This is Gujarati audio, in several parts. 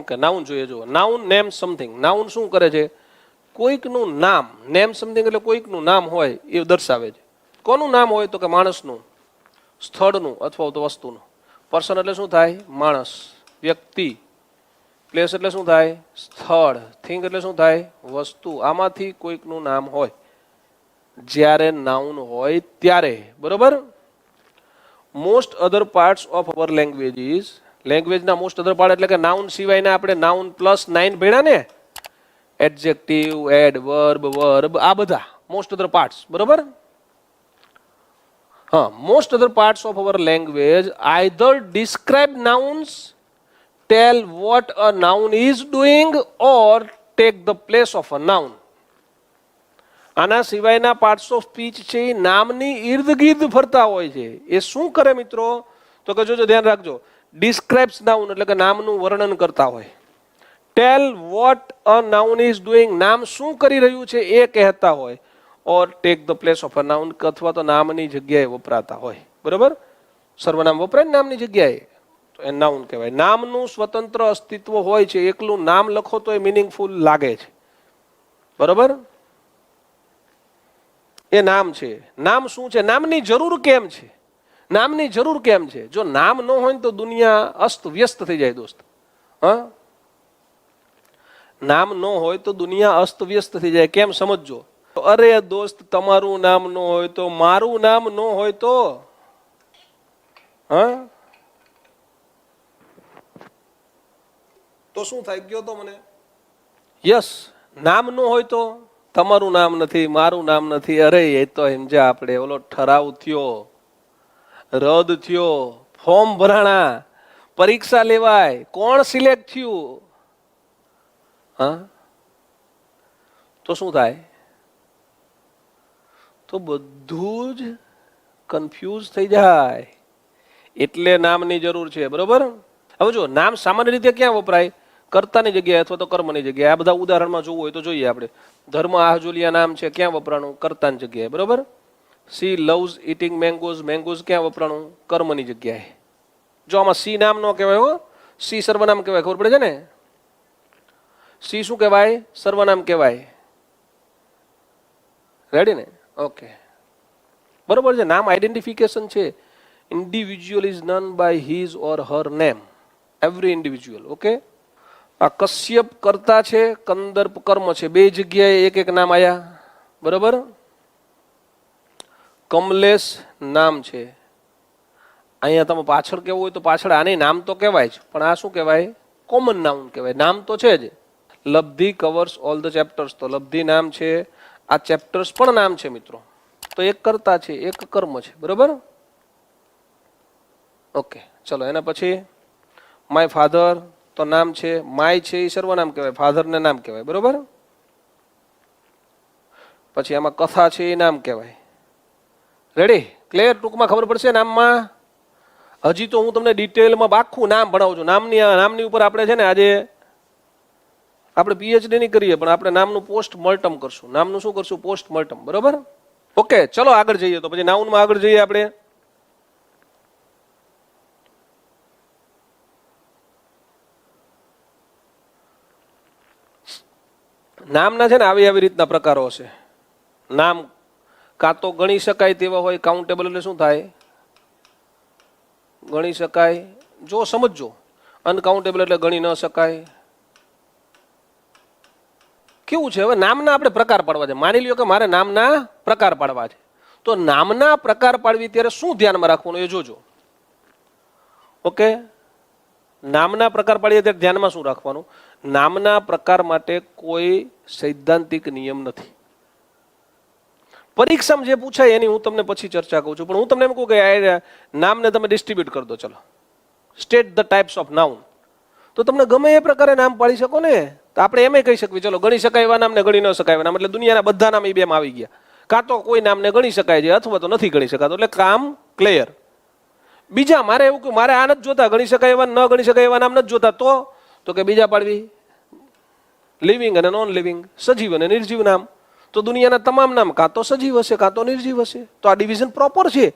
ઓકે, નાઉન જોઈએ. જુઓ, નાઉન નેમ સમથિંગ. નાઉન શું કરે છે? કોઈકનું નામ. નેમ સમથિંગ એટલે કોઈકનું નામ હોય એ દર્શાવે છે. કોનું નામ હોય? તો કે માણસનું, સ્થળનું અથવા તો વસ્તુનું. પર્સન એટલે શું થાય? માણસ, વ્યક્તિ. પ્લેસ એટલે શું થાય? સ્થળ. થિંગ એટલે શું થાય? વસ્તુ. આમાંથી કોઈકનું નામ હોય જ્યારે નાઉન હોય ત્યારે. બરોબર. Most other parts of our languages. લેંગ્વેજના મોસ્ટ અધર પાર્ટ એટલે કે નાઉન સિવાયના આપણે નાઉન પ્લસ 9 ભણ્યા ને, એડજેક્ટિવ, એડવર્બ, વર્બ, આ બધા મોસ્ટ અધર પાર્ટ્સ. બરોબર. હા, most other parts of our language either describe nouns, tell what a noun is doing, or take the place of a noun. આના સિવાયના પાર્ટ્સ ઓફ સ્પીચ છે એ નામની ઇર્દ ગિર્દ ફરતા હોય છે. એ શું કરે મિત્રો? તો કે જોજો, ધ્યાન રાખજો. ડિસ્ક્રાઇબ્સ નાઉન એટલે કે નામનું વર્ણન કરતા હોય. Tell what a noun is doing, નામ શું કરી રહ્યું છે એ કહેતા હોય. Or take the place of a noun, અથવા તો નામની જગ્યાએ વપરાતા હોય. બરોબર. સર્વનામ વપરાય ને નામની જગ્યાએ, તો એ નાઉન કહેવાય. નામનું સ્વતંત્ર અસ્તિત્વ હોય છે. એકલું નામ લખો તો એ મિનિંગફુલ લાગે છે. બરોબર. એ નામ છે. નામ શું છે? નામની જરૂર કેમ છે? નામની જરૂર કેમ છે? જો નામ ન હોય તો દુનિયા અસ્ત વ્યસ્ત થઈ જાય દોસ્ત. હા, નામ ન હોય તો દુનિયા અસ્ત વ્યસ્ત થઈ જાય. કેમ? સમજો. અરે દોસ્ત, તમારું નામ ન હોય તો, મારું નામ ન હોય તો, હા, તો શું થાય? ગયો તો મને. યસ, નામ ન હોય તો તમારું નામ નથી, મારું નામ નથી. અરે એ તો સમજ્યા આપણે. ઓલો ઠરાવ થયો, રદ થયો, ફોર્મ ભરાણા, પરીક્ષા લેવાય, કોણ સિલેક્ટ થયું, હા, તો શું થાય? તો બધું જ કન્ફ્યુઝ થઈ જાય. એટલે નામની જરૂર છે. બરોબર. હવે જો, નામ સામાન્ય રીતે ક્યાં વપરાય? કર્તાની જગ્યાએ અથવા તો કર્મની જગ્યાએ. આ બધા ઉદાહરણમાં જોવું હોય તો જોઈએ આપણે. ધર્મ આહજુલિયા નામ છે, ક્યાં વપરાણું? કર્તાની જગ્યાએ. બરોબર. C loves eating mangoes, mangoes ક્યાં વપરાણું? કર્મની જગ્યાએ. જો આમાં સી નામ ન કહેવાય હો, સી સર્વનામ કહેવાય. ખબર પડે છે ને? સી શું કહેવાય? સર્વનામ કહેવાય. રેડી ને? ઓકે, બરોબર છે. નામ આઈડેન્ટિફિકેશન છે. Individual is known by his or her name. Every individual. Okay. આ કશ્યપ કરતા છે, કંદર્પ કર્મ છે. બે જગ્યાએ એક એક નામ આયા. બરોબર. કમલેશ નામ છે. અહીંયા તમે પાછળ કેવું હોય તો પાછળ આને નામ તો કહેવાય જ, પણ આ શું કહેવાય? કોમન નાઉન કહેવાય. નામ તો છે જ. લબ્ધિ કવર્સ ઓલ ધ ચેપ્ટર્સ, તો લબ્ધિ નામ છે. આ ચેપ્ટર્સ પણ નામ છે મિત્રો. તો એક કર્તા છે, એક કર્મ છે. બરોબર. ઓકે, ચલો એના પછી માય ફાધર તો નામ છે. માય છે એ સર્વનામ કહેવાય, ફાધર ને નામ કહેવાય. બરોબર. પછી આમાં કથા છે એ નામ કહેવાય. રેડી? ક્લિયર? ટૂંકમાં ખબર પડશે નામમાં. હજી તો હું તમને ડિટેલમાં આખું નામ ભણાવું છું. નામની ઉપર આપણે છે ને આજે આપણે પીએચડી નહીં કરીએ, પણ આપણે નામનું પોસ્ટ મોર્ટમ કરશું. નામનું શું કરશું? Post mortem. બરોબર. ઓકે, ચલો આગળ જઈએ. તો પછી નાઉનમાં આગળ જઈએ આપણે. નામના છે ને આવી રીતના પ્રકારો હશે. નામ કાં તો ગણી શકાય તેવા હોય. કાઉન્ટેબલ એટલે શું થાય? ગણી શકાય. જો સમજો, અનકાઉન્ટેબલ એટલે ગણી ન શકાય. કેવું છે? હવે નામના આપણે પ્રકાર પાડવા છે. માની લ્યો કે મારે નામના પ્રકાર પાડવા છે. તો નામના પ્રકાર પાડવી ત્યારે શું ધ્યાનમાં રાખવાનું એ જોજો. ઓકે, નામના પ્રકાર પાડીએ ત્યારે ધ્યાનમાં શું રાખવાનું? નામના પ્રકાર માટે કોઈ સૈદ્ધાંતિક નિયમ નથી. પરીક્ષામાં જે પૂછાય એની હું તમને પછી ચર્ચા કરું છું, પણ હું તમને એમ કહું કે નામને તમે ડિસ્ટ્રીબ્યુટ કરી દો. ચલો, state the types of noun. તો તમને ગમે એ પ્રકારે નામ પાડી શકો ને. તો આપણે એમ કહી શકીએ, ચલો ગણી શકાય એવા નામને ગણી ન શકાય એવા નામ, એટલે દુનિયાના બધા નામ એ બેમાં આવી ગયા. કાં તો કોઈ નામને ગણી શકાય છે અથવા તો નથી ગણી શકાતો, એટલે કામ ક્લિયર. બીજા મારે એવું કે મારે આ નથી જોતા, ગણી શકાય એવા ન ગણી શકાય એવા નામ નથી જોતા, તો કે બીજા પાડવી. લિવિંગ અને નોન લિવિંગ, સજીવ અને નિર્જીવ નામ. તો દુનિયાના તમામ નામ કાં તો સજીવ હશે કાં તો નિર્જીવ હશે. તો આ ડિવિઝન પ્રોપર છે,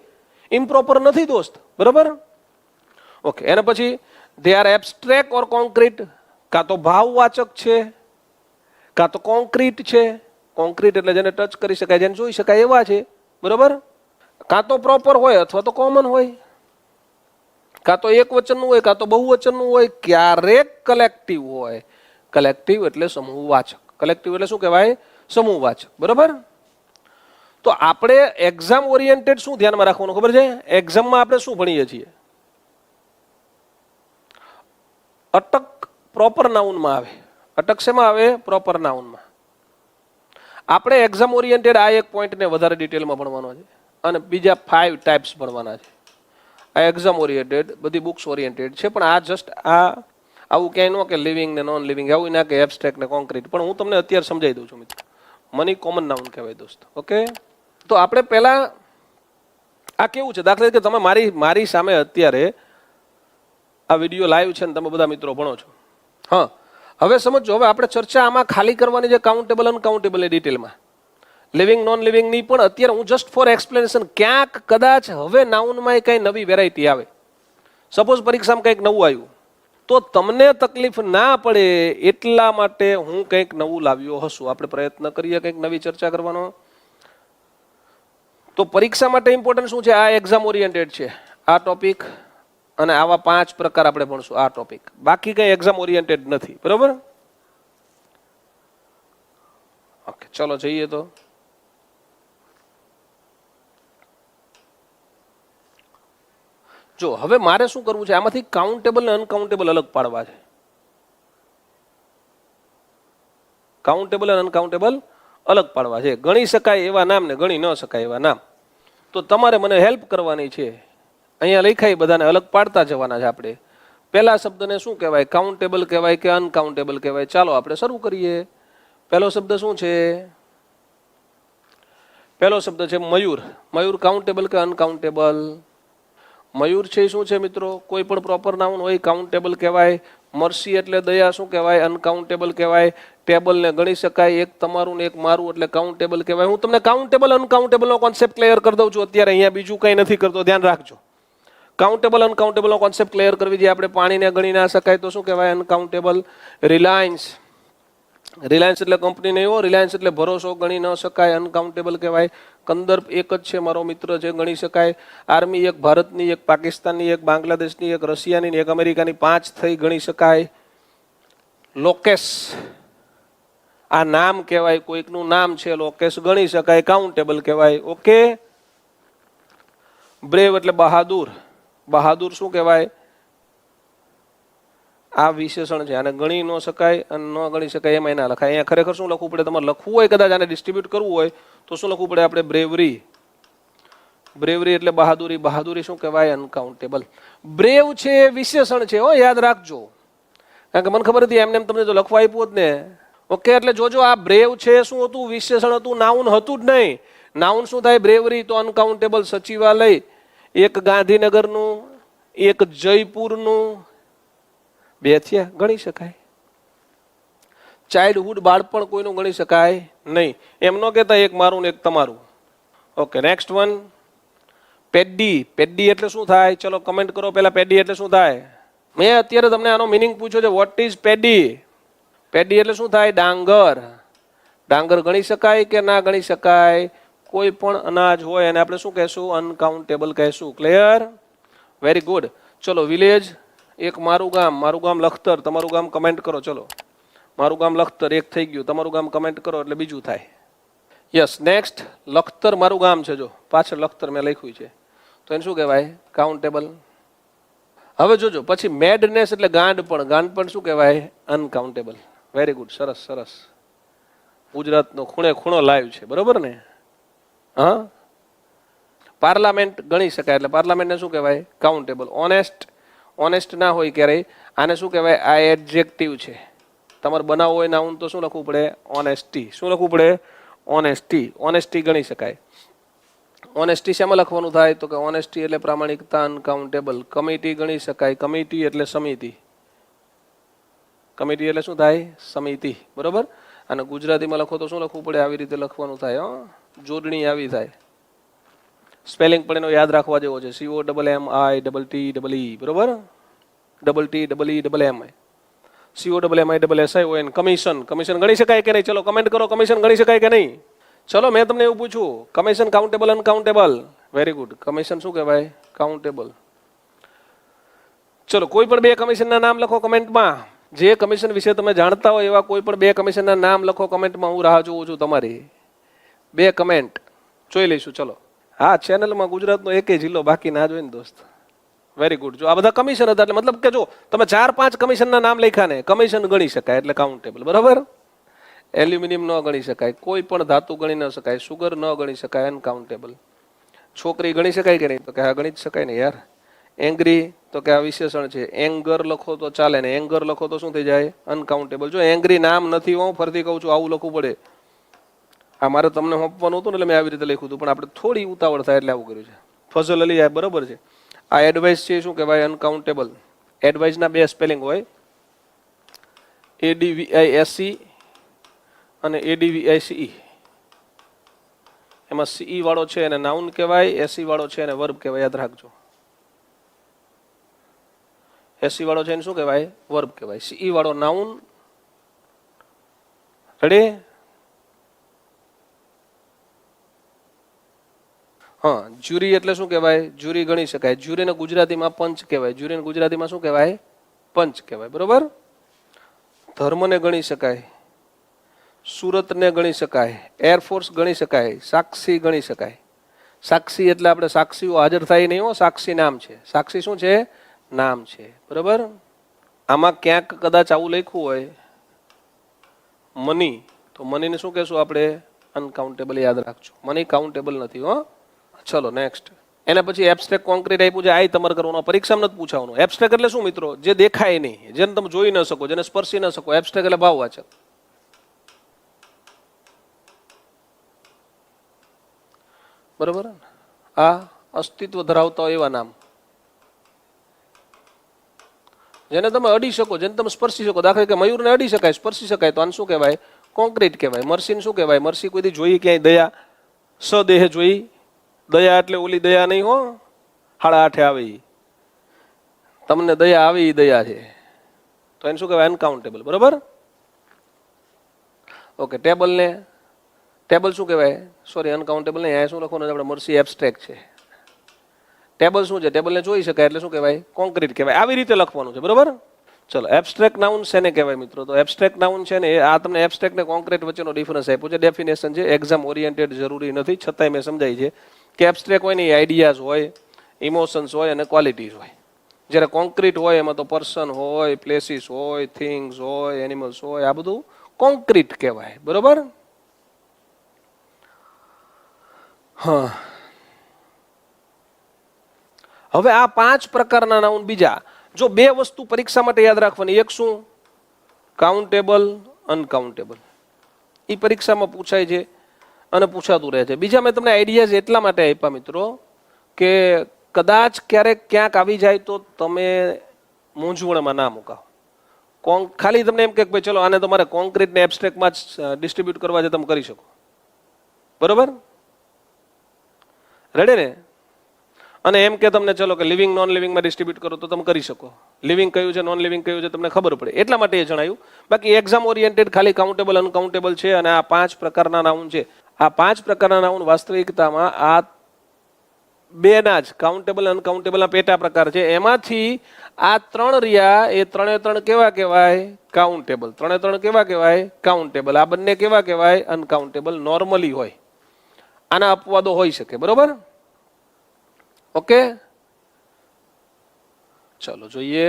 ઇમ્પ્રોપર નથી દોસ્ત. બરોબર. ઓકે, એના પછી they are abstract or concrete. કાં તો ભાવવાચક છે, કાં તો કોન્ક્રીટ છે. કોન્ક્રીટ એટલે જેને ટચ કરી શકાય, જેને જોઈ શકાય એવા છે, બરોબર. કાં તો પ્રોપર હોય અથવા તો કોમન હોય, કાં તો એક વચનનું હોય, કાં તો બહુવચનનું હોય, ક્યારેક કલેક્ટિવ હોય. કલેક્ટિવ એટલે સમૂહવાચક. કલેક્ટિવ એટલે શું કહેવાય? સમૂહવાચક, બરોબર. તો આપણે એક્ઝામ ઓરિએન્ટેડ શું ધ્યાનમાં રાખવાનું ખબર છે? એક્ઝામમાં આપણે શું ભણીએ છીએ? અટક પ્રોપર નાઉનમાં આવે. અટક શેમાં આવે? પ્રોપર નાઉનમાં. આપણે એક્ઝામ ઓરિએન્ટેડ આ એક પોઈન્ટને વધારે ડિટેલમાં ભણવાનો છે અને બીજા 5 ટાઈપ્સ ભણવાના છે. આ એક્ઝામ ઓરિએન્ટેડ, બધી બુક્સ ઓરિએન્ટેડ છે, પણ આ જસ્ટ આવું ક્યાંય ન કે લિવિંગ ને નોન લિવિંગ, આવું ના કે એબ્સ્ટ્રેક્ટ ને કોન્ક્રીટ. પણ હું તમને અત્યારે સમજાવી દઉં છું મિત્રો. મની કોમન નાઉન કહેવાય દોસ્તો. ઓકે, તો આપણે પહેલા આ કેવું છે, દાખલા તરીકે તમે મારી સામે અત્યારે આ વિડીયો લાઈવ છે ને તમે બધા મિત્રો ભણો છો. હા, હવે સમજો. હવે આપણે ચર્ચા આમાં ખાલી કરવાની છે કાઉન્ટેબલ અનકાઉન્ટેબલ ની ડિટેલમાં, લિવિંગ નોન લિવિંગ ની. પણ અત્યારે હું જસ્ટ ફોર એક્સપ્લેનેશન, ક્યાંક કદાચ હવે નાઉનમાં કઈ નવી વેરાયટી આવે, સપોઝ પરીક્ષામાં કંઈક નવું આવ્યું, તો તમને તકલીફ ના પડે એટલા માટે હું કંઈક નવું લાવ્યો હશું. આપણે પ્રયત્ન કરીએ કંઈક નવી ચર્ચા કરવાનો. તો પરીક્ષા માટે ઇમ્પોર્ટન્ટ શું છે? આ એક્ઝામ ઓરિએન્ટેડ છે આ ટોપિક, અને આવા 5 પ્રકાર આપણે ભણશું આ ટોપિક. બાકી કઈ એક્ઝામ ઓરિએન્ટેડ નથી, બરોબર. ઓકે, ચલો જઈએ. તો જો હવે મારે શું કરવું છે, આમાંથી કાઉન્ટેબલ ને અનકાઉન્ટેબલ અલગ પાડવા છે. કાઉન્ટેબલ અને અનકાઉન્ટેબલ અલગ પાડવા છે. ગણી શકાય એવા નામ ને ગણી ન શકાય એવા નામ. તો તમારે મને હેલ્પ કરવાની છે. અહીંયા લખાય બધાને અલગ પાડતા જવાના છે આપણે. પહેલા શબ્દને શું કહેવાય? કાઉન્ટેબલ કહેવાય કે અનકાઉન્ટેબલ કહેવાય? ચાલો આપણે શરૂ કરીએ. પહેલો શબ્દ શું છે? પહેલો શબ્દ છે મયુર. મયુર કાઉન્ટેબલ કે અનકાઉન્ટેબલ? મયુર છે એ શું છે મિત્રો? કોઈ પણ પ્રોપર નાઉન હોય કાઉન્ટેબલ કહેવાય. મરસી એટલે દયા શું કહેવાય? અનકાઉન્ટેબલ કહેવાય. ટેબલ ને ગણી શકાય, એક તમારું ને એક મારું એટલે કાઉન્ટેબલ કહેવાય. હું તમને કાઉન્ટેબલ અનકાઉન્ટેબલ નો કોન્સેપ્ટ ક્લિયર કરી દઉં છું અત્યારે. અહીંયા બીજું કંઈ નથી કરતો, ધ્યાન રાખજો. કાઉન્ટેબલ અનકાઉન્ટેબલ નો કોન્સેપ્ટ ક્લિયર કરવી જોઈએ આપણે. પાણીને ગણી ના શકાય તો શું કહેવાય? અનકાઉન્ટેબલ. રિલાયન્સ, રિલાયન્સ એટલે કંપની નહીં હો, રિલાયન્સ એટલે ભરોસો, ગણી ન શકાય, અનકાઉન્ટેબલ કહેવાય. કંદર્પ એક જ છે, મારો મિત્ર છે, ગણી શકાય. આર્મી એક ભારતની, એક પાકિસ્તાનની, એક બાંગ્લાદેશની, એક રશિયાની, એક અમેરિકાની, 5 થઈ, ગણી શકાય. લોકેશ આ નામ કહેવાય, કોઈકનું નામ છે લોકેશ, ગણી શકાય, કાઉન્ટેબલ કહેવાય. ઓકે. બ્રેવ એટલે બહાદુર. બહાદુર શું કહેવાય? આ વિશેષણ છે, આને ગણી ન શકાય અને ન ગણી શકાય એમાં ના લખાય. અહીંયા ખરેખર શું લખવું પડે? તમારે લખવું હોય કદાચ આને ડિસ્ટ્રીબ્યુટ કરવું હોય તો શું લખવું પડે આપણે? બ્રેવરી. બ્રેવરી એટલે બહાદુરી. બહાદુરી શું કહેવાય? અનકાઉન્ટેબલ. બ્રેવ છે એ વિશેષણ છે હો, યાદ રાખજો. કારણ કે મને ખબર હતી એમને તમને જો લખવા આપ્યું જ ને. ઓકે, એટલે જોજો આ બ્રેવ છે શું હતું? વિશેષણ હતું, નાઉન હતું જ નહીં. નાઉન શું થાય? બ્રેવરી. તો અનકાઉન્ટેબલ. સચિવાલય એક ગાંધીનગરનું, એક જયપુરનું, 2 થયા, ગણી શકાય. ચાઇલ્ડહુડ બાળપણ કોઈનું ગણી શકાય નહીં. એમ ન કહેતા એક મારું ને એક તમારું. Okay, next one. Paddy. Paddy એટલે શું થાય? ચલો કમેન્ટ કરો પહેલા. પેડી એટલે શું થાય? મેં અત્યારે તમને આનો મિનિંગ પૂછ્યો છે. What is Pedy? પેડી એટલે શું થાય? ડાંગર. ડાંગર ગણી શકાય કે ના ગણી શકાય? કોઈ પણ અનાજ હોય અને આપણે શું કહેશું? અનકાઉન્ટેબલ કહેશું. ક્લિયર? Very good. ચલો વિલેજ. એક મારું ગામ. મારું ગામ લખતર. તમારું ગામ કમેન્ટ કરો. ચલો મારું ગામ લખતર, એક થઈ ગયું. તમારું ગામ કમેન્ટ કરો એટલે બીજું થાય. Yes, next. લખતર મારું ગામ છે, જો પાછળ લખતર મેં લખ્યું છે, તો એને શું કહેવાય? કાઉન્ટેબલ. હવે જોજો પછી મેડનેસ એટલે ગાંડપણ. ગાંડપણ શું કહેવાય? અનકાઉન્ટેબલ. વેરી ગુડ, સરસ સરસ. ગુજરાતનો ખૂણે ખૂણો લાઈવ છે, બરોબર ને? હા. પાર્લામેન્ટ ગણી શકાય એટલે પાર્લામેન્ટને શું કહેવાય? કાઉન્ટેબલ. ઓનેસ્ટ. ઓનેસ્ટ ના હોય ક્યારેય, આને શું કહેવાય? આ એડજેક્ટિવ છે. તમારે બનાવવું હોય નાઉન તો શું લખવું પડે? ઓનેસ્ટી. શું લખવું પડે? ઓનેસ્ટી. ઓનેસ્ટી ગણી શકાય. ઓનેસ્ટી શેમાં લખવાનું થાય? તો કે ઓનેસ્ટી એટલે પ્રામાણિકતા, અનકાઉન્ટેબલ. કમિટી ગણી શકાય. કમિટી એટલે સમિતિ. કમિટી એટલે શું થાય? સમિતિ, બરોબર. અને ગુજરાતીમાં લખો તો શું લખવું પડે? આવી રીતે લખવાનું થાય. જોડણી આવી થાય. સ્પેલિંગ પણ એનો યાદ રાખવા જેવો છે. COMMITTEE, બરોબર. TTEEMI. COMMISSION commission. કમિશન ગણી શકાય કે નહીં? ચલો કમેન્ટ કરો, કમિશન ગણી શકાય કે નહીં? ચલો મેં તમને એવું પૂછ્યું, commission countable uncountable? Very good. Commission શું કહેવાય? કાઉન્ટેબલ. ચલો કોઈ પણ બે કમિશનના નામ લખો કમેન્ટમાં. જે કમિશન વિશે તમે જાણતા હોય એવા કોઈ પણ બે કમિશનના નામ લખો કમેન્ટમાં. હું રાહ જોઉં છું તમારી. બે કમેન્ટ જોઈ લઈશું. ચલો હા, ચેનલમાં ગુજરાતનો એકેય જિલ્લો બાકી ના જોઈને દોસ્ત. Very good. જો આ બધા કમિશન હતા એટલે મતલબ કે જો તમે 4-5 કમિશનના નામ લખ્યા ને, કમિશન ગણી શકાય એટલે કાઉન્ટેબલ. બરાબર. એલ્યુમિનિયમ ન ગણી શકાય, કોઈ પણ ધાતુ ગણી ન શકાય, સુગર ન ગણી શકાય, અનકાઉન્ટેબલ. છોકરી ગણી શકાય કે નહીં? તો કે હા ગણી જ શકાય ને યાર. એંગ્રી તો કે આ વિશેષણ છે. એંગર લખો તો ચાલે ને એંગર લખો તો શું થઈ જાય? અનકાઉન્ટેબલ. જો એંગ્રી નામ નથી, હું ફરતી કહું છું, આવું લખવું પડે. આ મારે તમને સોંપવાનું હતું ને એટલે મેં આવી રીતે લખ્યું હતું, પણ આપણે થોડી ઉતાવળ થાય એટલે આવું કર્યું છે. ફઝલ અલી આ બરોબર છે. આ એડવાઇસ છે, શું કહેવાય? અનકાઉન્ટેબલ. એડવાઇસના બે સ્પેલિંગ હોય, ADVISE અને ADVICE. એમાં CE વાળો છે એને નાઉન કહેવાય, SE વાળો છે એને વર્બ કહેવાય. યાદ રાખજો. SE વાળો છે એને શું કહેવાય? વર્બ કહેવાય. CE વાળો નાઉન. રેડી? હા, જ્યુરી એટલે શું કહેવાય? જ્યુરી ગણી શકાય. જ્યુરીને ગુજરાતીમાં પંચ કહેવાય. જ્યુરીને ગુજરાતીમાં શું કહેવાય? પંચ કહેવાય. બરોબર. ધર્મને ગણી શકાય, સુરતને ગણી શકાય, એરફોર્સ ગણી શકાય, સાક્ષી ગણી શકાય. સાક્ષી એટલે આપણે સાક્ષીઓ હાજર થાય નહીં હો, સાક્ષી નામ છે. સાક્ષી શું છે? નામ છે. બરોબર. આમાં ક્યાંક કદાચ આવું લખ્યું હોય મની, તો મનીને શું કહેશું આપણે? અનકાઉન્ટેબલ. યાદ રાખજો, મની કાઉન્ટેબલ નથી હો. ચલો નેક્સ્ટ. એના પછી એબ્સ્ટ્રેક્ટ કોન્ક્રીટ આપ્યું છે. આ તમારે કરવાનું, પરીક્ષામાં નથી પૂછાવાનું. એબ્સ્ટ્રેક્ટ એટલે શું મિત્રો? જે દેખાય નહીં, જેને તમે જોઈ ન શકો, જેને સ્પર્શી ન શકો. એબ્સ્ટ્રેક્ટ એટલે ભાવવાચક. બરોબર. આ અસ્તિત્વ ધરાવતા એવા નામ જેને તમે અડી શકો, જેને તમે સ્પર્શી શકો. દાખલા કે મયુરને અડી શકાય, સ્પર્શી શકાય, તો આને શું કહેવાય? કોન્ક્રીટ કહેવાય. મરસીને શું કહેવાય? મરસી કોઈ દી જોઈ ક્યાંય? દયા સદેહ જોઈ. દયા એટલે ઓલી દયા નહીં હો, 8:30 આવી. તમને દયા આવી, દયા છે, તો એને શું કહેવાય? અનકાઉન્ટેબલ. બરોબર. ઓકે. ટેબલ શું કહેવાય? સોરી, અનકાઉન્ટેબલ નહીં. અહીંયા શું લખવાનું? આપણે મરસી એબ્સ્ટ્રેક્ટ છે. ટેબલ શું છે? ટેબલને જોઈ શકાય એટલે શું કહેવાય? કોન્ક્રીટ કહેવાય. આવી રીતે લખવાનું છે. બરોબર. ચલો એબ્સ્ટ્રેક્ટ નાઉન શેને કહેવાય મિત્રો? તો એબ્સ્ટ્રેક્ટ નાઉન છે ને, આ તમને એબ્સ્ટ્રેક્ટ ને કોન્ક્રીટ વચ્ચેનો ડિફરન્સ આપ્યો છે. ડેફિનેશન છે, એક્ઝામ ઓરિએન્ટેડ જરૂરી નથી, છતાંય મેં સમજાય છે કે એબ્સ્ટ્રેક્ટ હોય ને આઈડિયાઝ હોય, ઇમોશન્સ હોય અને ક્વોલિટીઝ હોય. જ્યારે કોન્ક્રીટ હોય એમાં તો પર્સન હોય, પ્લેસીસ હોય, થિંગ્સ હોય, એનિમલ્સ હોય. આ બધું કોન્ક્રીટ કહેવાય. બરોબર. હા, હવે આ 5 પ્રકારના નાઉન. બીજા જો બે વસ્તુ પરીક્ષા માટે યાદ રાખવાની. એક શું? Countable, uncountable. એ પરીક્ષામાં પૂછાય છે અને પૂછાતું રહે છે. બીજા મેં તમને આઈડિયાઝ એટલા માટે આપ્યા મિત્રો કે કદાચ ક્યારેક ક્યાંક આવી જાય તો તમે મૂંઝવણમાં ના મુકાઓ. ખાલી તમને એમ કે ભાઈ ચલો આને તમારે કોન્ક્રીટ ને એબ્સ્ટ્રેક્ટમાં જ ડિસ્ટ્રીબ્યુટ કરવા છે, તમે કરી શકો. બરોબર. રેડી ને? અને એમ કે તમને ચલો કે લિવિંગ નોન લિવિંગમાં ડિસ્ટ્રીબ્યુટ કરો તો તમે કરી શકો. લિવિંગ કયું છે, નોન લિવિંગ કયું છે, તમને ખબર પડે એટલા માટે એ જણાવ્યું. બાકી એક્ઝામ ઓરિએન્ટેડ ખાલી કાઉન્ટેબલ, અનકાઉન્ટેબલ છે અને આ 5 પ્રકારના નાઉન છે. આ 5 પ્રકારના નાઉન વાસ્તવિકતામાં આ બેના જ કાઉન્ટેબલ, અનકાઉન્ટેબલના પેટા પ્રકાર છે. એમાંથી આ 3 રહ્યા એ 3 કેવા કહેવાય? કાઉન્ટેબલ. 3 કેવા કહેવાય? કાઉન્ટેબલ. આ બંને કેવા કહેવાય? અનકાઉન્ટેબલ. નોર્મલી હોય. આના અપવાદો હોઈ શકે. બરોબર. ઓકે. ચાલો જોઈએ.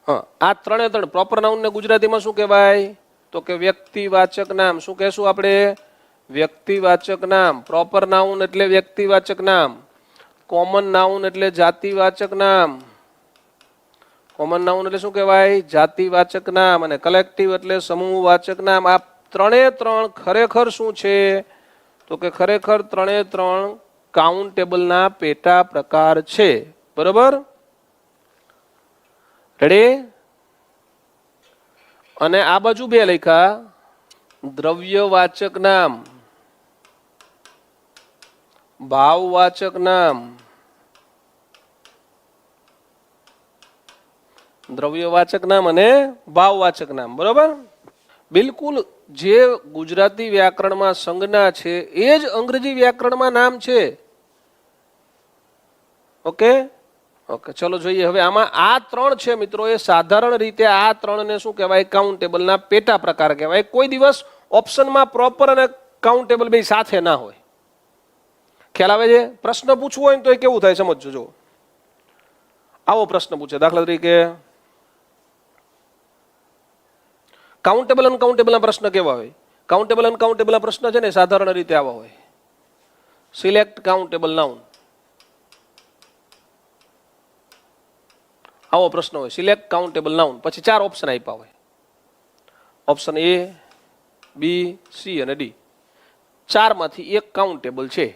હા, આ 3 પ્રોપર નાઉન ને ગુજરાતીમાં શું કહેવાય? તો કે વ્યક્તિવાચક નામ. શું કહેશું આપણે? વ્યક્તિવાચક નામ. પ્રોપર નાઉન એટલે વ્યક્તિવાચક નામ. કોમન નાઉન એટલે જાતિવાચક નામ. કોમન નાઉન એટલે શું કહેવાય? જાતિવાચક નામ. અને કલેક્ટિવ એટલે સમૂહવાચક નામ. આ 3 ખરેખર શું છે? તો કે ખરેખર 3 કાઉન્ટેબલના પેટા પ્રકાર છે. બરોબર. રેડી? અને આ બાજુ 2 લખ્યા, દ્રવ્યવાચક નામ ભાવવાચક નામ, દ્રવ્યવાચક નામ અને ભાવવાચક નામ. બરોબર? બિલકુલ જે ગુજરાતી વ્યાકરણમાં સંજ્ઞા છે એ જ અંગ્રેજી વ્યાકરણમાં નામ છે. ઓકે ઓકે, ચલો જોઈએ હવે. આમાં આ ત્રણ છે મિત્રો, એ સાધારણ રીતે આ ત્રણને શું કહેવાય? કાઉન્ટેબલના પેટા પ્રકાર કહેવાય. કોઈ દિવસ ઓપ્શનમાં પ્રોપર અને કાઉન્ટેબલ બે સાથે ના હોય. ખ્યાલ આવે છે? પ્રશ્ન પૂછવો હોય ને તો એ કેવું થાય સમજજો. જો આવો પ્રશ્ન પૂછે, દાખલા તરીકે કાઉન્ટેબલ અનકાઉન્ટેબલના પ્રશ્ન કેવા હોય? કાઉન્ટેબલ અનકાઉન્ટેબલના પ્રશ્ન છે ને સાધારણ રીતે આવા હોય. સિલેક્ટ કાઉન્ટેબલ નાઉન, આવો પ્રશ્ન હોય. સિલેક્ટ કાઉન્ટેબલ નાઉન, પછી 4 ઓપ્શન આપ્યા હોય. ઓપ્શન એ, બી, સી અને ડી. 4 માંથી એક કાઉન્ટેબલ છે,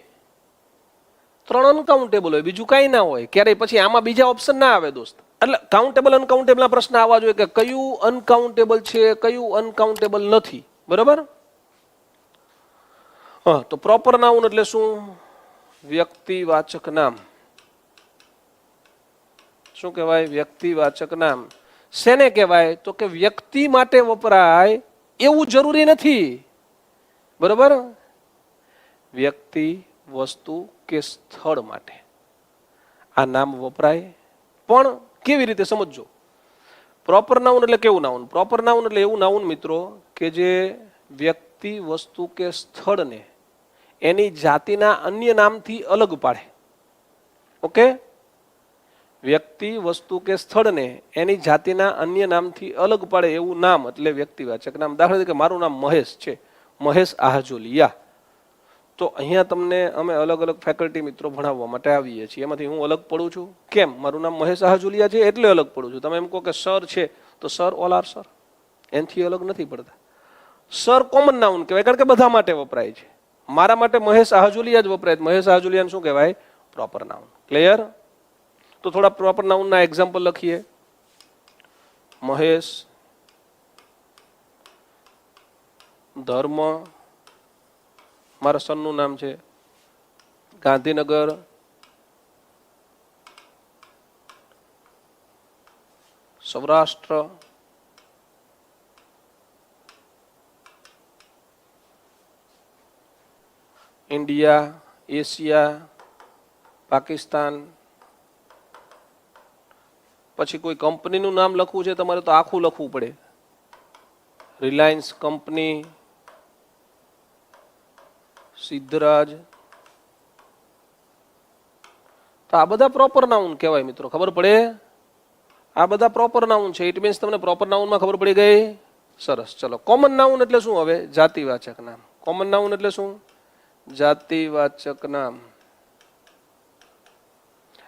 3 અનકાઉન્ટેબલ હોય, બીજું કાંઈ ના હોય. ક્યારેય પછી આમાં બીજા ઓપ્શન ના આવે દોસ્ત. એટલે કાઉન્ટેબલ અનકાઉન્ટેબલના પ્રશ્ન આવવા જોઈએ કે કયું અનકાઉન્ટેબલ છે, કયું અનકાઉન્ટેબલ નથી. બરાબર? હા, તો પ્રોપર નાઉન એટલે શું? વ્યક્તિવાચક નામ. શું કહેવાય? વ્યક્તિવાચક નામ. શેને કહેવાય? તો કે વ્યક્તિ માટે વપરાય એવું જરૂરી નથી. બરાબર? વ્યક્તિ, વસ્તુ કે સ્થળ માટે આ નામ વપરાય. પણ કેવી રીતે સમજજો? પ્રોપર નાઉન એટલે કેવું નાઉન? પ્રોપર નાઉન એટલે એવું નાઉન મિત્રો કે જે વ્યક્તિ, વસ્તુ કે સ્થળને એની જાતિના અન્ય નામથી અલગ પાડે. ઓકે? વ્યક્તિ, વસ્તુ કે સ્થળને એની જાતિના અન્ય નામથી અલગ પાડે એવું નામ એટલે વ્યક્તિવાચક નામ. દાખલા તરીકે મારું નામ મહેશ છે, મહેશ આહજોલિયા. તો અહીંયા તમને અમે અલગ અલગ ફેકલ્ટી મિત્રો ભણાવવા માટે આવીએ છીએ. એમાંથી હું અલગ પડું છું. કેમ? મારું નામ મહેશ આહજોલિયા છે એટલે અલગ પડું છું. તમે એમ કહો કે સર છે તો સર ઓલ આર સર, એનાથી અલગ નથી પડતા. સર કોમન નાઉન કહેવાય કારણ કે બધા માટે વપરાય છે. મારા માટે મહેશ આહજોલિયા જ વપરાય. મહેશ આહજોલિયાને શું કહેવાય? Proper noun. ક્લિયર? તો થોડા પ્રોપર નાઉનના એક્ઝામ્પલ લખીએ. મહેશ, ધર્મ, મારા સનનું નામ છે, ગાંધીનગર, સૌરાષ્ટ્ર, ઇન્ડિયા, એશિયા, પાકિસ્તાન. પછી કોઈ કંપનીનું નામ લખવું છે તમારે તો આખું લખવું પડે. Reliance company, Siddhraj. તો આ બધા પ્રોપર નાઉન કહેવાય મિત્રો. ખબર પડે? આ બધા પ્રોપર નાઉન છે. ઇટ મીન્સ તમને પ્રોપર નાઉનમાં ખબર પડી ગઈ? સરસ. ચલો, કોમન નાઉન એટલે શું? હવે જાતિવાચક નામ. કોમન નાઉન એટલે શું? જાતિવાચક નામ.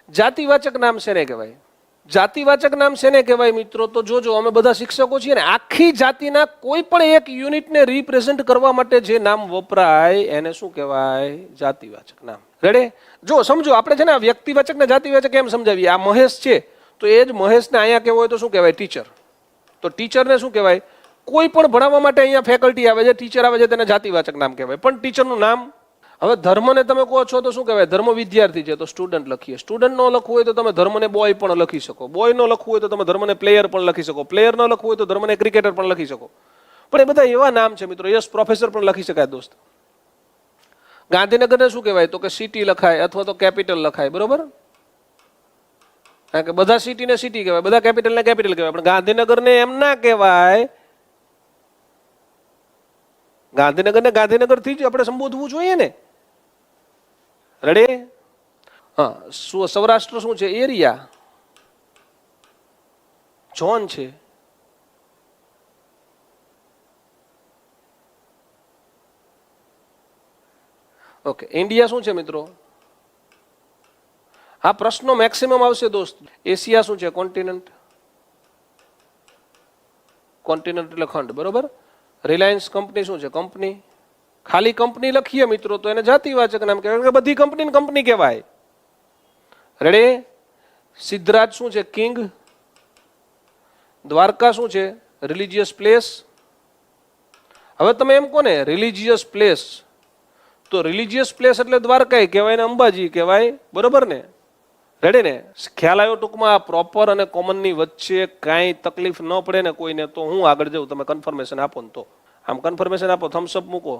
જાતિવાચક નામ શેને કહેવાય? જાતિવાચક નામ શેને કહેવાય મિત્રો? તો જોજો, અમે બધા શિક્ષકો છીએ ને, આખી જાતિના કોઈ પણ એક યુનિટને રિપ્રેઝેન્ટ કરવા માટે જે નામ વપરાય એને શું કહેવાય? જાતિવાચક નામ. રેડે? જો સમજો, આપણે છે ને આ વ્યક્તિવાચક ને જાતિવાચક કેમ સમજાવીએ? આ મહેશ છે તો એ જ મહેશને અહીંયા કહેવો હોય તો શું કહેવાય? ટીચર. તો ટીચરને શું કહેવાય? કોઈ પણ ભણાવવા માટે અહીંયા ફેકલ્ટી આવે છે, ટીચર આવે છે, તેને જાતિવાચક નામ કહેવાય. પણ ટીચરનું નામ. હવે ધર્મને તમે કહો છો તો શું કહેવાય? ધર્મ વિદ્યાર્થી છે તો સ્ટુડન્ટ લખીએ. સ્ટુડન્ટ નો લખવું હોય તો તમે ધર્મને બોય પણ લખી શકો. બોય નો લખવું હોય તો તમે ધર્મને પ્લેયર પણ લખી શકો. પ્લેયર નો લખવું હોય તો ધર્મને ક્રિકેટર પણ લખી શકો. પણ એ બધા એવા નામ છે મિત્રો. યસ, પ્રોફેસર પણ લખી શકાય દોસ્ત. ગાંધીનગરને શું કહેવાય? તો કે સિટી લખાય અથવા તો કેપિટલ લખાય. બરોબર? કારણ કે બધા સિટીને સિટી કહેવાય, બધા કેપિટલને કેપિટલ કહેવાય. પણ ગાંધીનગરને એમ ના કહેવાય. ગાંધીનગરને ગાંધીનગરથી જ આપણે સંબોધવું જોઈએ ને. રેડી? હા. સૌરાષ્ટ્ર શું છે? એરિયા, ઝોન છે. ઓકે. ઇન્ડિયા શું છે મિત્રો? આ પ્રશ્નો મેક્સિમમ આવશે દોસ્ત. એશિયા શું છે? કોન્ટિનેન્ટ. કોન્ટિનેન્ટ એટલે ખંડ. બરોબર? રિલાયન્સ કંપની શું છે? કંપની. ખાલી કંપની લખીએ મિત્રો તો એને જાતિવાચક નામ કહેવાય. બધી કંપની કંપની કહેવાય. રેડી? સિદ્ધરાજ શું છે? કિંગ. દ્વારકા શું છે? Religious place. હવે તમે એમ કહો ને રિલિજિયસ પ્લેસ, તો રિલિજિયસ પ્લેસ એટલે દ્વારકાઈ કહેવાય ને અંબાજી કહેવાય, બરોબર ને? રેડી ને? ખ્યાલ આવ્યો ટૂંકમાં? આ પ્રોપર અને કોમનની વચ્ચે કાંઈ તકલીફ ન પડે ને કોઈને, તો હું આગળ જાઉં. તમે કન્ફર્મેશન આપો ને તો આમ કન્ફર્મેશન આપો, થમ્સઅપ મૂકો,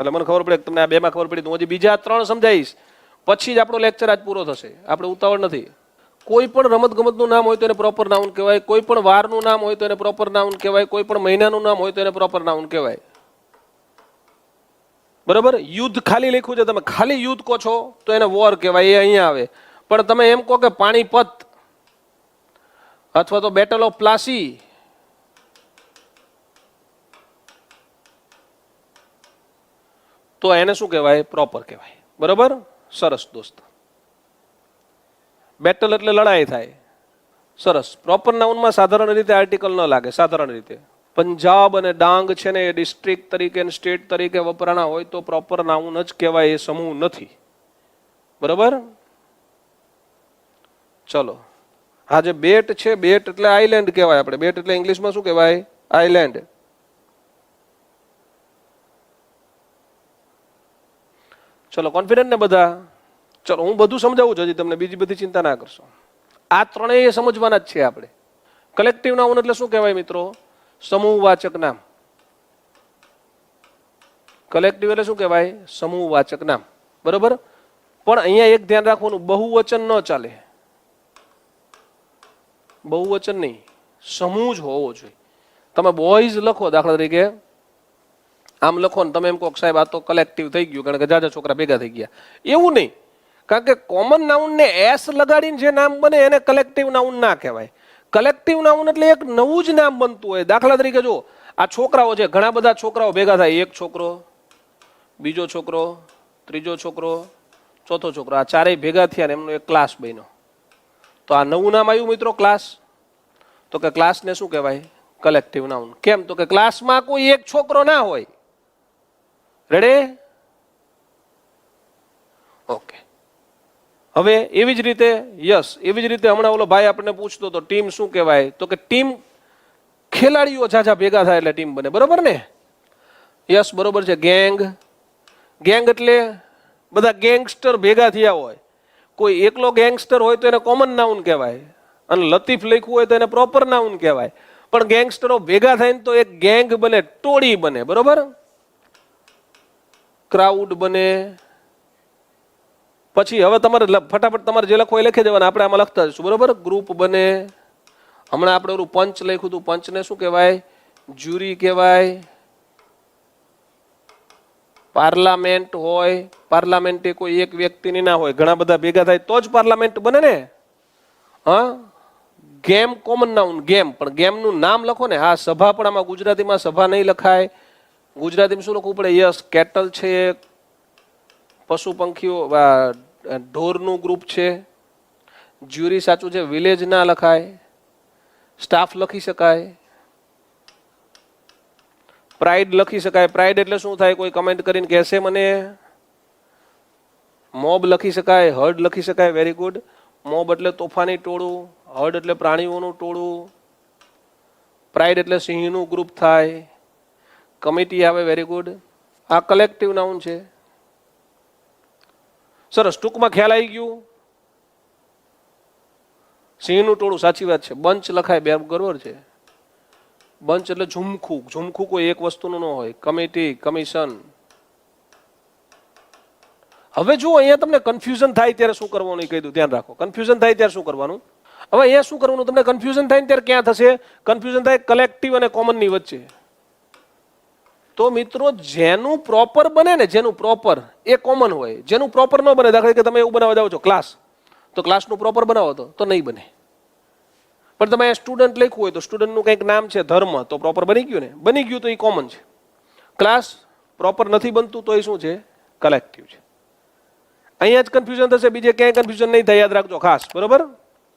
એટલે મને ખબર પડે કે તમને આ બેમાં ખબર પડી. હું હજી બીજા 3 સમજાવીશ, પછી જ આપણો લેક્ચર આજ પૂરો થશે. આપણે ઉતાવળ નથી. કોઈ પણ રમતગમતનું નામ હોય તો એને પ્રોપર નાઉન કહેવાય, કોઈ પણ વારનું નામ હોય તો એને પ્રોપર નાઉન કહેવાય, કોઈ પણ મહિનાનું નામ હોય તો એને પ્રોપર નાઉન કહેવાય. બરાબર? યુદ્ધ ખાલી લખ્યું છે, તમે ખાલી યુદ્ધ કહો છો તો એને વોર કહેવાય, એ અહીંયા આવે. પણ તમે એમ કહો કે પાણીપત અથવા તો બેટલ ઓફ પ્લાસી, તો એને શું કહેવાય? પ્રોપર કહેવાય. બરાબર? સરસ દોસ્ત. બેટલ એટલે લડાઈ થાય. સરસ. પ્રોપર નાઉનમાં સાધારણ રીતે આર્ટિકલ ન લાગે. સાધારણ રીતે પંજાબ અને ડાંગ છે ને એ ડિસ્ટ્રિક્ટ તરીકે અને સ્ટેટ તરીકે વપરાણા હોય તો પ્રોપર નાઉન જ કહેવાય, એ સમૂહ નથી. બરાબર? ચલો, હા, જે બેટ છે, બેટ એટલે આઈલેન્ડ કહેવાય. આપણે બેટ એટલે ઇંગ્લિશમાં શું કહેવાય? આઈલેન્ડ. ચલો, કોન્ફિડન્ટ ને બધા? ચલો, હું બધું સમજાવું છું હજી તમને, બીજી બધી ચિંતા ના કરશો. આ ત્રણેય સમજવાના જ છે આપણે. કલેક્ટિવ નાઉન એટલે શું કહેવાય મિત્રો? સમૂહવાચક નામ. કલેક્ટિવ એટલે શું કહેવાય? સમૂહવાચક નામ. બરોબર? પણ અહીંયા એક ધ્યાન રાખવાનું, બહુવચન ન ચાલે. બહુવચન નહીં, સમૂહ જ હોવો જોઈએ. તમે બોયઝ લખો દાખલા તરીકે, આમ લખો ને તમે એમ કહો સાહેબ આ તો કલેક્ટિવ થઈ ગયું કારણ કે જાજા છોકરા ભેગા થઈ ગયા. એવું નહીં, કારણ કે કોમન નાઉન ને એસ લગાડીને જે નામ બને એને કલેક્ટિવ નાઉન ના કહેવાય. કલેક્ટિવ નાઉન એટલે એક નવું જ નામ બનતું હોય. દાખલા તરીકે જો આ છોકરાઓ છે, ઘણા બધા છોકરાઓ ભેગા થાય, એક છોકરો, બીજો છોકરો, ત્રીજો છોકરો, ચોથો છોકરો, આ ચારેય ભેગા થયા ને એમનો એક ક્લાસ બન્યો. તો આ નવું નામ આવ્યું મિત્રો, ક્લાસ. તો કે ક્લાસને શું કહેવાય? Collective noun. કેમ? તો કે ક્લાસમાં કોઈ એક છોકરો ના હોય. રેડી? ઓકે. હવે એવી જ રીતે યસ, એવી જ રીતે હમણાં ઓલો ભાઈ આપણને પૂછતો તો ટીમ શું કહેવાય? તો કે ટીમ ખેલાડીઓ ઝાઝા ભેગા થાય એટલે ટીમ બને. બરોબર ને? યસ, બરોબર છે. ગેંગ, ગેંગ એટલે બધા ગેંગસ્ટર ભેગા થયા હોય. કોઈ એકલો ગેંગસ્ટર હોય તો એને કોમન નાઉન કહેવાય, અને લતીફ લખ્યું હોય તો એને પ્રોપર નાઉન કહેવાય. પણ ગેંગસ્ટરો ભેગા થાય ને તો એક ગેંગ બને, ટોળી બને. બરોબર? ક્રાઉડ બને. પછી હવે તમારે ફટાફટ તમારે જે લખો એ લખી દેવાના, આપણે આમાં લખતા જઈશું. બરોબર? ગ્રુપ બને. હમણાં આપણે ઓલું પંચ લખ્યું હતું, પંચને શું કહેવાય? જ્યુરી કહેવાય. પાર્લામેન્ટ હોય, પાર્લામેન્ટ એ કોઈ એક વ્યક્તિની ના હોય, ઘણા બધા ભેગા થાય તો જ પાર્લામેન્ટ બને ને. હા, ગેમ કોમન નાઉન, ગેમ. પણ ગેમનું નામ લખો ને. હા, સભા પણ આમાં ગુજરાતીમાં સભા નહીં લખાય. ગુજરાતીમાં શું લખવું પડે? યસ, કેટલ છે, પશુ પંખીઓ, ઢોરનું ગ્રુપ છે. જ્યુરી સાચું છે, વિલેજ ના લખાય. સ્ટાફ લખી શકાય. પ્રાઇડ લખી શકાય. પ્રાઇડ એટલે શું થાય? કોઈ કમેન્ટ કરીને કહેશે મને. મોબ લખી શકાય, હર્ડ લખી શકાય. Very good. મોબ એટલે તોફાની ટોળું, હર્ડ એટલે પ્રાણીઓનું ટોળું, પ્રાઇડ એટલે સિંહનું ગ્રુપ થાય, કમિટી આવે. Very good. આ કલેક્ટિવ નાઉન છે. સરસ, ટૂંકમાં ખ્યાલ આવી ગયું. સિંહનું ટોળું, સાચી વાત છે. બંચ લખાય, બે બરોબર છે. બંચ એટલે ઝુમખું. ઝુમખું કોઈ એક વસ્તુનું ન હોય. Committee, commission. હવે જો અહીંયા તમને કન્ફ્યુઝન થાય ત્યારે શું કરવાનું કહી દઉં, ધ્યાન રાખો. કન્ફ્યુઝન થાય ત્યારે શું કરવાનું? હવે અહીંયા શું કરવાનું? તમને કન્ફ્યુઝન થાય ત્યારે ક્યાં થશે? કન્ફ્યુઝન થાય કલેક્ટિવ અને કોમનની વચ્ચે. તો મિત્રો જેનું પ્રોપર બને ને, જેનું પ્રોપર એ કોમન હોય. જેનું પ્રોપર ન બને, દાખલા કે તમે એવું બનાવવા જાઓ છો ક્લાસ, તો ક્લાસનું પ્રોપર બનાવો તો નહીં બને. પણ તમે સ્ટુડન્ટ લખ્યું હોય તો સ્ટુડન્ટનું કંઈક નામ છે, ધર્મ, તો પ્રોપર બની ગયું ને. બની ગયું તો એ કોમન છે. ક્લાસ પ્રોપર નથી બનતું તો એ શું છે? કલેક્ટિવ છે. અહીંયા જ કન્ફ્યુઝન થશે, બીજે ક્યાંય કન્ફ્યુઝન નહીં થાય, યાદ રાખજો ખાસ. બરોબર?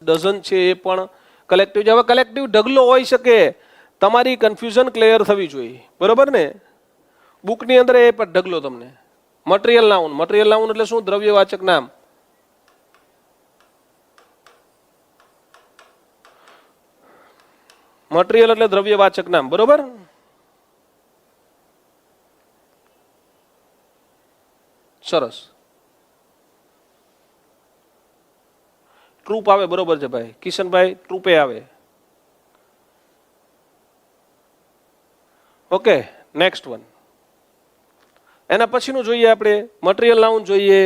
ડઝન છે એ પણ કલેક્ટિવ છે. હવે કલેક્ટિવ ઢગલો હોઈ શકે, તમારી કન્ફ્યુઝન ક્લિયર થવી જોઈએ. બરોબર ને? બુકની અંદર એ પણ ઢગલો તમને. Material noun. મટીરિયલ નાઉન એટલે શું? દ્રવ્યવાચક નામ. મટીરિયલ એટલે દ્રવ્યવાચક નામ. બરોબર? સરસ. ટ્રુપ આવે, બરોબર છે ભાઈ. કિશનભાઈ ટ્રુપે આવે. Okay, next one. એના પછીનું જોઈએ આપણે મટીરિયલ નાઉન જોઈએ.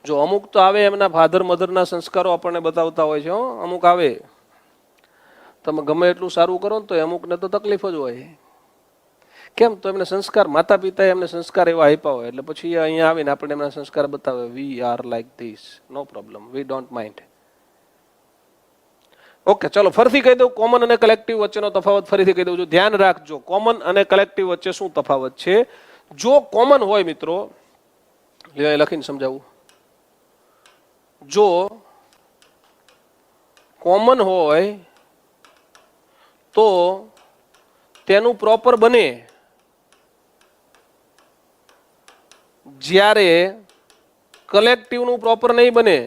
જો અમુક તો આવે એમના ફાધર મધરના સંસ્કારો આપણને બતાવતા હોય છે. અમુક આવે તમે ગમે એટલું સારું કરો ને તો અમુકને તો તકલીફ જ હોય. કેમ? તો એમને સંસ્કાર, માતા પિતાએ એમને સંસ્કાર એવા આપ્યા હોય એટલે પછી અહીંયા આવીને આપણે એમના સંસ્કાર બતાવે. We are like this, no problem, we don't mind. Okay, ચલો ફરીથી કહી દઉં કોમન અને કલેક્ટિવ વચ્ચેનો તફાવત ફરીથી કહી દઉં છું. ધ્યાન રાખજો, કોમન અને કલેક્ટિવ વચ્ચે શું તફાવત છે. જો કોમન હોય મિત્રો, લખીને સમજાવું. જો કોમન હોય તો તેનું પ્રોપર બને જ્યારે કલેક્ટિવનું પ્રોપર નહીં બને.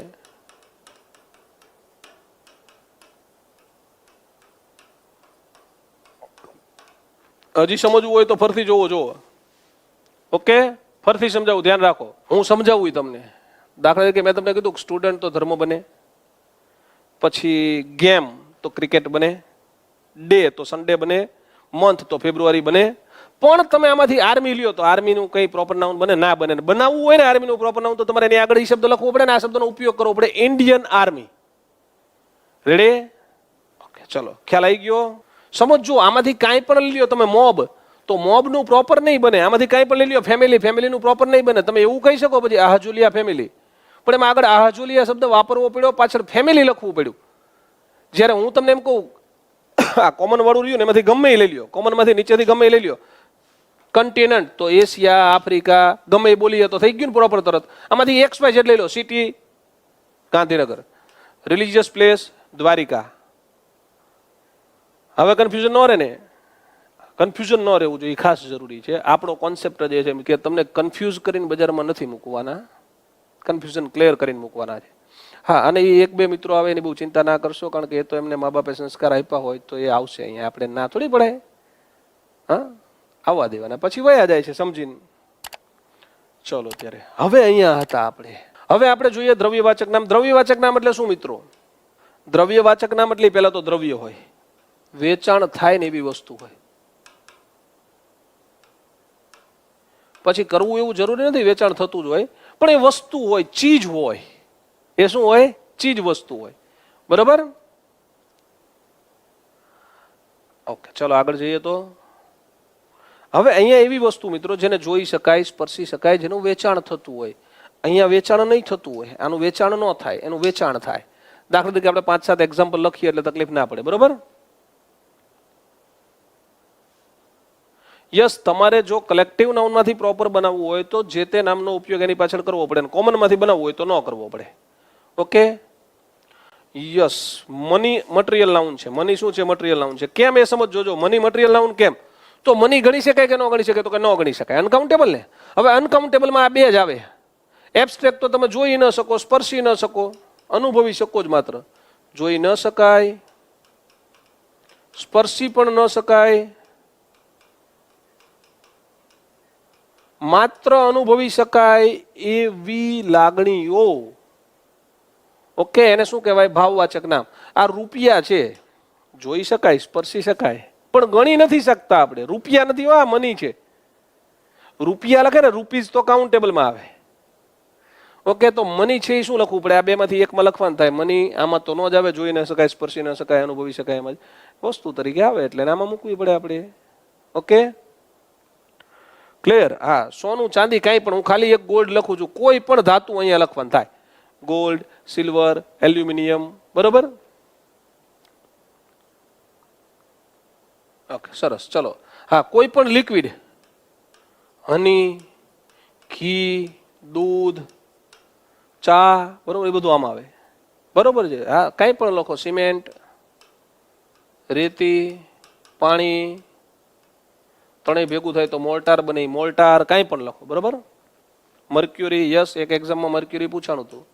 હજી સમજવું હોય તો ફરીથી જોવો. ઓકે, ફરીથી સમજાવું, ધ્યાન રાખો. હું સમજાવું તમને. દાખલા તરીકે મેં તમને કીધું સ્ટુડન્ટ તો ધર્મ બને, પછી ગેમ તો ક્રિકેટ બને, ડે તો સન્ડે બને, મંથ તો ફેબ્રુઆરી બને. પણ તમે આમાંથી આર્મી લ્યો તો આર્મીનું કઈ પ્રોપર નાઉન બને? ના બને. બનાવવું હોય ને આર્મીનું પ્રોપર નાઉન તો તમારે એની આગળ એ શબ્દ લખવો પડે ને આ શબ્દનો ઉપયોગ કરવો પડે. Indian army. રેડી? ઓકે, ચલો ખ્યાલ આવી ગયો. સમજો આમાંથી કાંઈ પણ લઈ લ્યો તમે. મોબ તો મોબનું પ્રોપર નહીં બને. આમાંથી કાંઈ પણ લઈ લ્યો. ફેમિલી, ફેમિલીનું પ્રોપર નહીં બને. તમે એવું કહી શકો પછી આહજુલિયા ફેમિલી, પણ એમાં આગળ આહજુલિયા શબ્દ વાપરવો પડ્યો, પાછળ ફેમિલી લખવું પડ્યું. જ્યારે હું તમને એમ કહું આ કોમન વાળું રહ્યું ને એમાંથી ગમે એ લઈ લ્યો, કોમનમાંથી નીચેથી ગમે એ લઈ લ્યો. કન્ટિનેન્ટ તો એશિયા, આફ્રિકા, ગમે એ બોલીએ તો થઈ ગયું ને પ્રોપર તરત. આમાંથી XY Z લઈ લો. City Gandhinagar, religious place Dwarka. હવે કન્ફ્યુઝન ન રહે ને? કન્ફ્યુઝન ન રહેવું જોઈએ, ખાસ જરૂરી છે. આપણો કોન્સેપ્ટ જ એ છે કે તમને કન્ફ્યુઝ કરીને બજારમાં નથી મૂકવાના, કન્ફ્યુઝન ક્લિયર કરીને મૂકવાના છે. હા, અને એ એક બે મિત્રો આવે એની બહુ ચિંતા ના કરશો, કારણ કે એ તો એમને મા બાપે સંસ્કાર આપ્યા હોય તો એ આવશે અહીંયા. આપણે ના થોડી પડે. હા, આવવા દેવાના, પછી વયા જાય છે સમજીને. ચલો ત્યારે હવે અહીંયા હતા આપણે. હવે આપણે જોઈએ દ્રવ્યવાચક નામ. દ્રવ્યવાચક નામ એટલે શું મિત્રો? દ્રવ્યવાચક નામ એટલે પહેલા તો દ્રવ્ય હોય, વેચાણ થાય ને એવી વસ્તુ હોય. પછી કરવું એવું જરૂરી નથી વેચાણ થતું જ હોય, પણ એ વસ્તુ હોય, ચીજ હોય. એ શું હોય? ચીજ વસ્તુ હોય. બરાબર? ઓકે, ચલો આગળ જઈએ. તો હવે અહીંયા એવી વસ્તુ મિત્રો જેને જોઈ શકાય, સ્પર્શી શકાય, જેનું વેચાણ થતું હોય. અહીંયા વેચાણ નહીં થતું હોય, આનું વેચાણ ન થાય, એનું વેચાણ થાય. દાખલા તરીકે આપણે 5-7 એક્ઝામ્પલ લખીએ એટલે તકલીફ ના પડે. બરોબર? યસ, તમારે જો કલેક્ટિવ નાઉનમાંથી પ્રોપર બનાવવું હોય તો જે તે નામનો ઉપયોગ એની પાછળ કરવો પડે, અને કોમનમાંથી બનાવવું હોય તો ન કરવો પડે. Okay, yes. Money material noun છે. મની શું છે? મટીરિયલ નાઉન છે. કેમ એ સમજો. જો મની મટીરિયલ નાઉન કેમ? તો મની ગણી શકાય કે ન ગણી શકાય? તો કે ન ગણી શકાય. અનકાઉન્ટેબલ ને? હવે અનકાઉન્ટેબલમાં આ બે જ આવે. એબ્સ્ટ્રેક્ટ તો તમે જોઈ ન શકો, સ્પર્શી ન શકો, અનુભવી શકો જ માત્ર. જોઈ ન શકાય, સ્પર્શી પણ ન શકાય, માત્ર અનુભવી શકાય એવી લાગણીઓ. ઓકે, એને શું કહેવાય? ભાવવાચક નામ. આ રૂપિયા છે, જોઈ શકાય, સ્પર્શી શકાય, પણ ગણી નથી શકતા આપણે. રૂપિયા નથી, આ મની છે. રૂપિયા લખે ને, રૂપીઝ તો કાઉન્ટેબલમાં આવે. ઓકે, તો મની છે એ શું લખવું પડે? આ બેમાંથી એકમાં લખવાનું થાય. મની આમાં તો ન જ આવે. જોઈ ન શકાય, સ્પર્શી ન શકાય, અનુભવી શકાય, એમાં વસ્તુ તરીકે આવે એટલે આમાં મૂકવી પડે આપણે. Okay, clear? હા, સોનું ચાંદી કાંઈ પણ. હું ખાલી એક ગોલ્ડ લખું છું, કોઈ પણ ધાતુ અહીંયા લખવાનું થાય. Gold, silver, aluminium. બરોબર? ઓકે, સરસ. ચલો, હા, કોઈ પણ લિક્વિડ, હની, ઘી, દૂધ, ચા, બરોબર, એ બધું આમાં આવે. બરોબર છે? હા, કાંઈ પણ લખો. સિમેન્ટ, રેતી, પાણી, ત્રણેય ભેગું થાય તો મોર્ટાર બને. મોર્ટાર કાંઈ પણ લખો. બરોબર? મર્ક્યુરી, યસ, એક એક્ઝામમાં મર્ક્યુરી પૂછાણું હતું.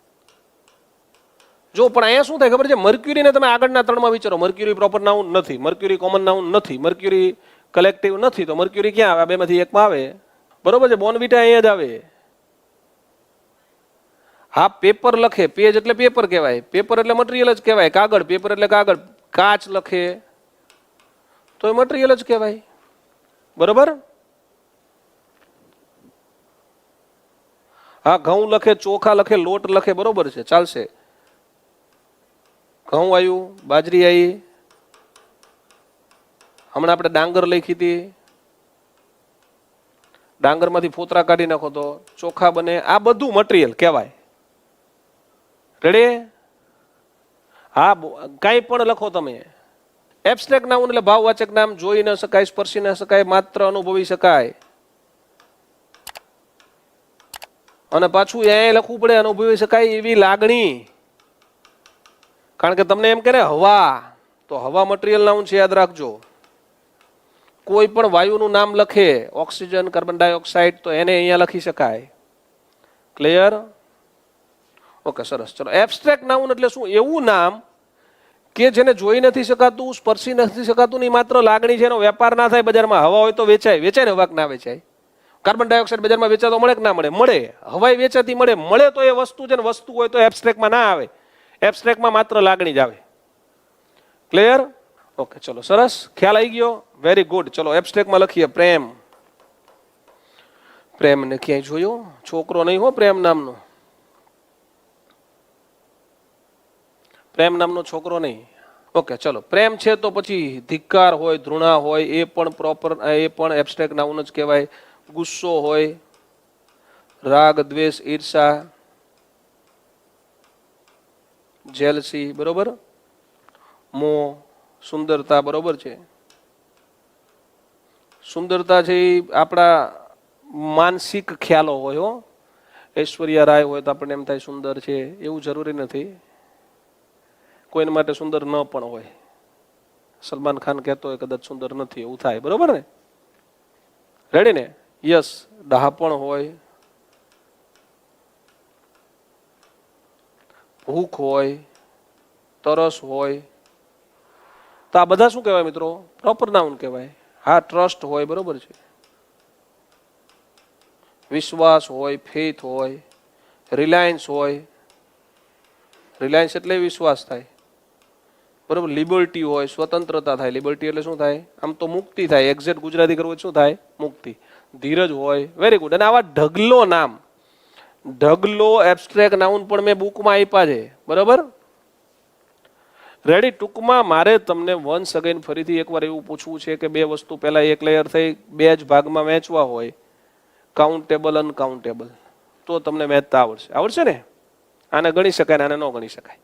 જો પણ અહીંયા શું થાય ખબર છે? મર્ક્યુરીને તમે આગળના ત્રણમાં વિચારો. મર્ક્યુરી પ્રોપર નાઉન નથી, મર્ક્યુરી કોમન નાઉન નથી, મર્ક્યુરી કલેક્ટિવ નથી તો મર્ક્યુરી ક્યાં આવે? આ બેમાંથી એકમાં આવે. બરોબર છે. બોર્નવિટા અહીંયા જ આવે. હા, પેપર લખે, પેજ એટલે પેપર કહેવાય, પેપર એટલે મટીરિયલ જ કહેવાય, કાગળ, પેપર એટલે કાગળ. કાચ લખે તો એ મટીરિયલ જ કહેવાય. બરોબર. હા, ઘઉં લખે, ચોખા લખે, લોટ લખે, બરોબર છે, ચાલશે. ઘઉં આવ્યું, બાજરી આવી, હમણાં આપણે ડાંગર લખી હતી, ડાંગરમાંથી ફોતરા કાઢી નાખો તો ચોખા બને. આ બધું મટીરિયલ કહેવાય. રેડી? હા, કાંઈ પણ લખો તમે. એબ્સ્ટ્રેક્ટ નાઉન એટલે ભાવવાચક નામ, જોઈ ન શકાય, સ્પર્શી ન શકાય, માત્ર અનુભવી શકાય. અને પાછું એ લખવું પડે અનુભવી શકાય એવી લાગણી. કારણ કે તમને એમ કે ને હવા, તો હવા મટીરિયલ નાઉન છે, યાદ રાખજો. કોઈ પણ વાયુનું નામ લખે, ઓક્સિજન, કાર્બન ડાયોક્સાઇડ, તો એને અહીંયા લખી શકાય. ક્લિયર? ઓકે, સરસ. ચલો, એબ્સ્ટ્રેક્ટ નાઉન એટલે શું? એવું નામ કે જેને જોઈ નથી શકાતું, સ્પર્શી નથી શકાતું, ની માત્ર લાગણી છે, એનો વેપાર ના થાય બજારમાં. હવા હોય તો વેચાય, વેચાય ને હવા ના વેચાય? કાર્બન ડાયોક્સાઇડ બજારમાં વેચાતો મળે કે ના મળે? મળે. હવાઈ વેચાતી મળે, મળે તો એ વસ્તુ છે ને, વસ્તુ હોય તો એબ્સ્ટ્રેક્ટમાં ના આવે. એબ્સ્ટ્રેક્ટમાં માત્ર લાગણી જ આવે. ક્લિયર? ઓકે, ચલો, સરસ. ખ્યાલ આવી ગયો? Very good. ચલો, એબ્સ્ટ્રેક્ટમાં લખીએ પ્રેમ. પ્રેમ ને ક્યાંય જોયો? છોકરો નહીં હો પ્રેમ નામનો. પ્રેમ નામનો છોકરો નહીં. ઓકે, ચલો, પ્રેમ છે તો પછી ધિક્કાર હોય, ધૃણા હોય, એ પણ પ્રોપર, એ પણ એબ્સ્ટ્રેક્ટ નાઉન જ કહેવાય. ગુસ્સો હોય, રાગ, દ્વેષ, ઈર્ષા, જેલસી, બરોબર. મોહ, સુંદરતા, બરોબર છે. સુંદરતા છે એ આપણા માનસિક ખ્યાલો હોય. હો, ઐશ્વર્યા રાય હોય તો આપણને એમ થાય સુંદર છે, એવું જરૂરી નથી. કોઈના માટે સુંદર ન પણ હોય. સલમાન ખાન કહેતો હોય કદાચ સુંદર નથી, એવું થાય. બરોબર ને? રેડી ને? યસ. ડહાપણ હોય, ભૂખ હોય, તરસ હોય, તો આ બધા શું કહેવાય મિત્રો? પ્રોપર નાઉન કહેવાય. હા, ટ્રસ્ટ હોય, બરોબર છે. વિશ્વાસ હોય, ફેથ હોય, રિલાયન્સ હોય. રિલાયન્સ એટલે વિશ્વાસ થાય, બરોબર. લિબર્ટી હોય, સ્વતંત્રતા થાય. લિબર્ટી એટલે શું થાય? આમ તો મુક્તિ થાય. એક્ઝેક્ટ ગુજરાતી કરવું શું થાય? મુક્તિ. ધીરજ હોય. Very good. અને આવા ઢગલો નામ, ઢગલો એબ્સ્ટ્રેક્ટ નાઉન પણ મેં બુકમાં આપ્યા છે, બરોબર. રેડી? ટૂંકમાં મારે તમને વન્સ અગેન ફરીથી એકવાર એવું પૂછવું છે કે બે વસ્તુ પહેલા એક લેયર થઈ, બે જ ભાગમાં વહેંચવા હોય, કાઉન્ટેબલ, અનકાઉન્ટેબલ, તો તમને વહેંચતા આવડશે. આવડશે ને? આને ગણી શકાય ને આને ન ગણી શકાય.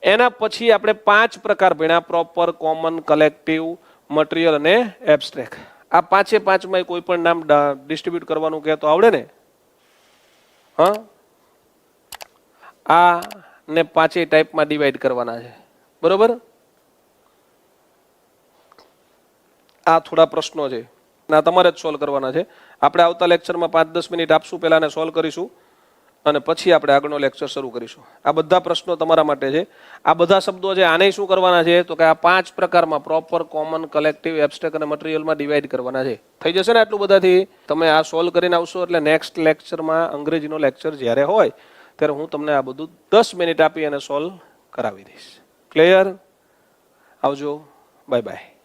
એના પછી આપણે 5 પ્રકાર ભણ્યા: પ્રોપર, કોમન, કલેક્ટિવ, મટીરિયલ અને એબ્સ્ટ્રેક્ટ. આ 5માં કોઈ પણ નામ ડિસ્ટ્રીબ્યુટ કરવાનું કહે તો આવડે ને? હા, આ ને 5 ટાઈપમાં ડિવાઈડ કરવાના છે, બરોબર. આ થોડા પ્રશ્નો છે, ના તમારે જ સોલ્વ કરવાના છે. આપણે આવતા લેક્ચરમાં 5-10 મિનિટ આપશું, પહેલા ને સોલ્વ કરીશું અને પછી આપણે આગળનો લેક્ચર શરૂ કરીશું. આ બધા પ્રશ્નો તમારા માટે છે. આ બધા શબ્દો છે, આને શું કરવાના છે તો કે આ 5 પ્રકારમાં પ્રોપર, કોમન, કલેક્ટિવ, એબ્સ્ટ્રેક્ટ અને મટીરિયલમાં ડિવાઈડ કરવાના છે. થઈ જશે ને આટલું બધાથી? તમે આ સોલ્વ કરીને આવશો એટલે નેક્સ્ટ લેક્ચરમાં, અંગ્રેજીનો લેક્ચર જ્યારે હોય ત્યારે હું તમને આ બધું 10 મિનિટ આપી અને સોલ્વ કરાવી દઈશ. ક્લિયર? આવજો. Bye bye.